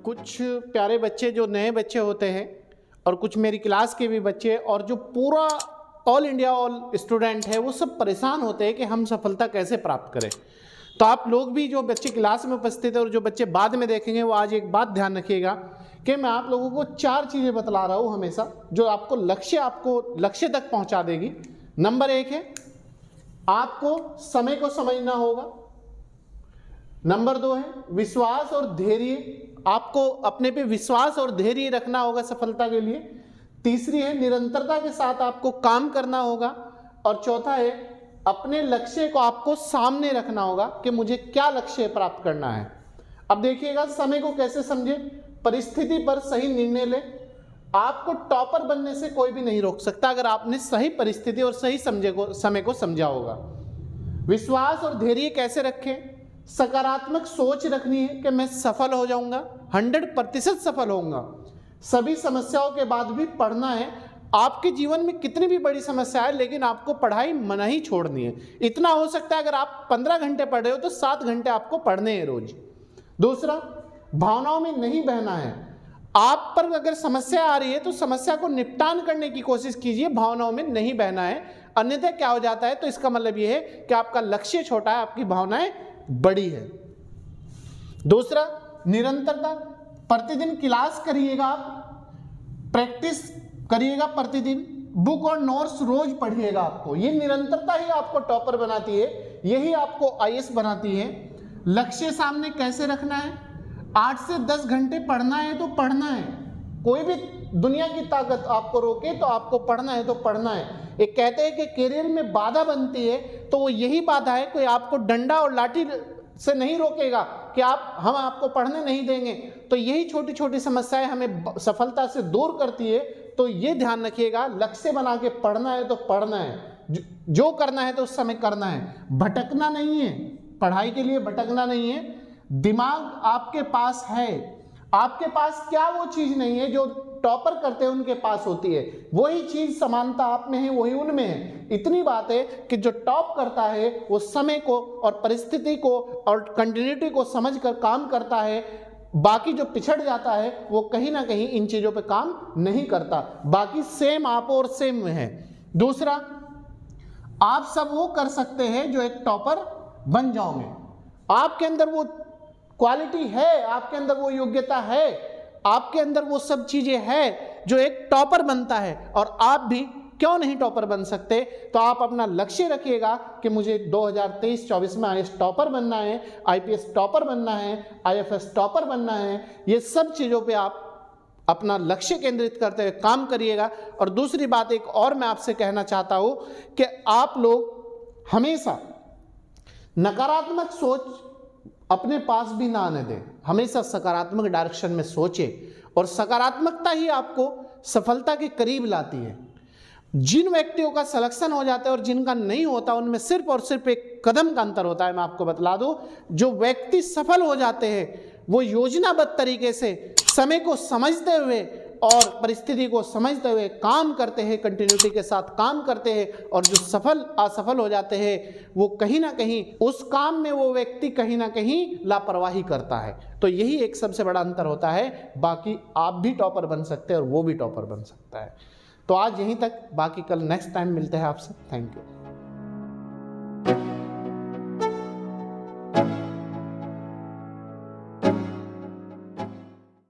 कुछ प्यारे बच्चे जो नए बच्चे होते हैं और कुछ मेरी क्लास के भी बच्चे और जो पूरा ऑल इंडिया ऑल स्टूडेंट है वो सब परेशान होते हैं कि हम सफलता कैसे प्राप्त करें। तो आप लोग भी जो बच्चे क्लास में उपस्थित है और जो बच्चे बाद में देखेंगे वो आज एक बात ध्यान रखिएगा कि मैं आप लोगों को 4 चीज़ें बतला रहा हूँ हमेशा जो आपको लक्ष्य तक पहुँचा देगी। नंबर 1 है आपको समय को समझना होगा। नंबर 2 है विश्वास और धैर्य, आपको अपने पे विश्वास और धैर्य रखना होगा सफलता के लिए। तीसरी है निरंतरता के साथ आपको काम करना होगा। और चौथा है अपने लक्ष्य को आपको सामने रखना होगा कि मुझे क्या लक्ष्य प्राप्त करना है। अब देखिएगा समय को कैसे समझे, परिस्थिति पर सही निर्णय ले। आपको टॉपर बनने से कोई भी नहीं रोक सकता अगर आपने सही परिस्थिति और सही समय को समझा होगा। विश्वास और धैर्य कैसे रखें, सकारात्मक सोच रखनी है कि मैं सफल हो जाऊंगा, 100% सफल होऊंगा। सभी समस्याओं के बाद भी पढ़ना है। आपके जीवन में कितनी भी बड़ी समस्या है लेकिन आपको पढ़ाई नहीं छोड़नी है। इतना हो सकता है अगर आप 15 घंटे पढ़ रहे हो तो 7 घंटे आपको पढ़ने हैं रोज। दूसरा, भावनाओं में नहीं बहना है। आप पर अगर समस्या आ रही है तो समस्या को निपटान करने की कोशिश कीजिए, भावनाओं में नहीं बहना है। अन्यथा क्या हो जाता है तो इसका मतलब यह है कि आपका लक्ष्य छोटा है, आपकी भावनाएं बड़ी है। दूसरा, निरंतरता, प्रतिदिन क्लास करिएगा, आप प्रैक्टिस करिएगा प्रतिदिन, बुक और नोट्स रोज पढ़िएगा। आपको ये निरंतरता ही आपको टॉपर बनाती है, यही आपको आईएएस बनाती है। लक्ष्य सामने कैसे रखना है, 8 से 10 घंटे पढ़ना है तो पढ़ना है। कोई भी दुनिया की ताकत आपको रोके तो आपको पढ़ना है तो पढ़ना है। एक कहते हैं कि करियर में बाधा बनती है तो वो यही बाधा है, कोई आपको डंडा और लाठी से नहीं रोकेगा कि हम आपको पढ़ने नहीं देंगे। तो यही छोटी छोटी समस्याएं हमें सफलता से दूर करती है। तो ये ध्यान रखिएगा, लक्ष्य बना के पढ़ना है तो पढ़ना है, जो करना है तो उस समय करना है, भटकना नहीं है। पढ़ाई के लिए भटकना नहीं है। दिमाग आपके पास है, आपके पास क्या वो चीज नहीं है जो टॉपर करते हैं उनके पास होती है, वही चीज समानता आप में है वही उनमें है। इतनी बात है कि जो टॉप करता है वो समय को और परिस्थिति को और कंटिन्यूटी को समझकर काम करता है। बाकी जो पिछड़ जाता है वो कहीं ना कहीं इन चीजों पे काम नहीं करता। बाकी सेम आप और सेम में है। दूसरा, आप सब वो कर सकते हैं जो एक टॉपर बन जाओगे। आपके अंदर वो क्वालिटी है, आपके अंदर वो योग्यता है, आपके अंदर वो सब चीजें हैं जो एक टॉपर बनता है। और आप भी क्यों नहीं टॉपर बन सकते। तो आप अपना लक्ष्य रखिएगा कि मुझे 2023-24 में आईएएस टॉपर बनना है, आईपीएस टॉपर बनना है, आईएफएस टॉपर बनना है। ये सब चीजों पे आप अपना लक्ष्य केंद्रित करते हुए काम करिएगा। और दूसरी बात एक और मैं आपसे कहना चाहता हूं कि आप लोग हमेशा नकारात्मक सोच अपने पास भी ना आने दें, हमेशा सकारात्मक डायरेक्शन में सोचें। और सकारात्मकता ही आपको सफलता के करीब लाती है। जिन व्यक्तियों का सिलेक्शन हो जाता है और जिनका नहीं होता उनमें सिर्फ और सिर्फ एक कदम का अंतर होता है। मैं आपको बतला दूं, जो व्यक्ति सफल हो जाते हैं वो योजनाबद्ध तरीके से समय को समझते हुए और परिस्थिति को समझते हुए काम करते हैं, कंटिन्यूटी के साथ काम करते हैं। और जो असफल हो जाते हैं वो कहीं ना कहीं उस काम में वो व्यक्ति कहीं ना कहीं लापरवाही करता है। तो यही एक सबसे बड़ा अंतर होता है। बाकी आप भी टॉपर बन सकते हैं और वो भी टॉपर बन सकता है। तो आज यहीं तक, बाकी कल नेक्स्ट टाइम मिलते हैं आपसे। Thank you.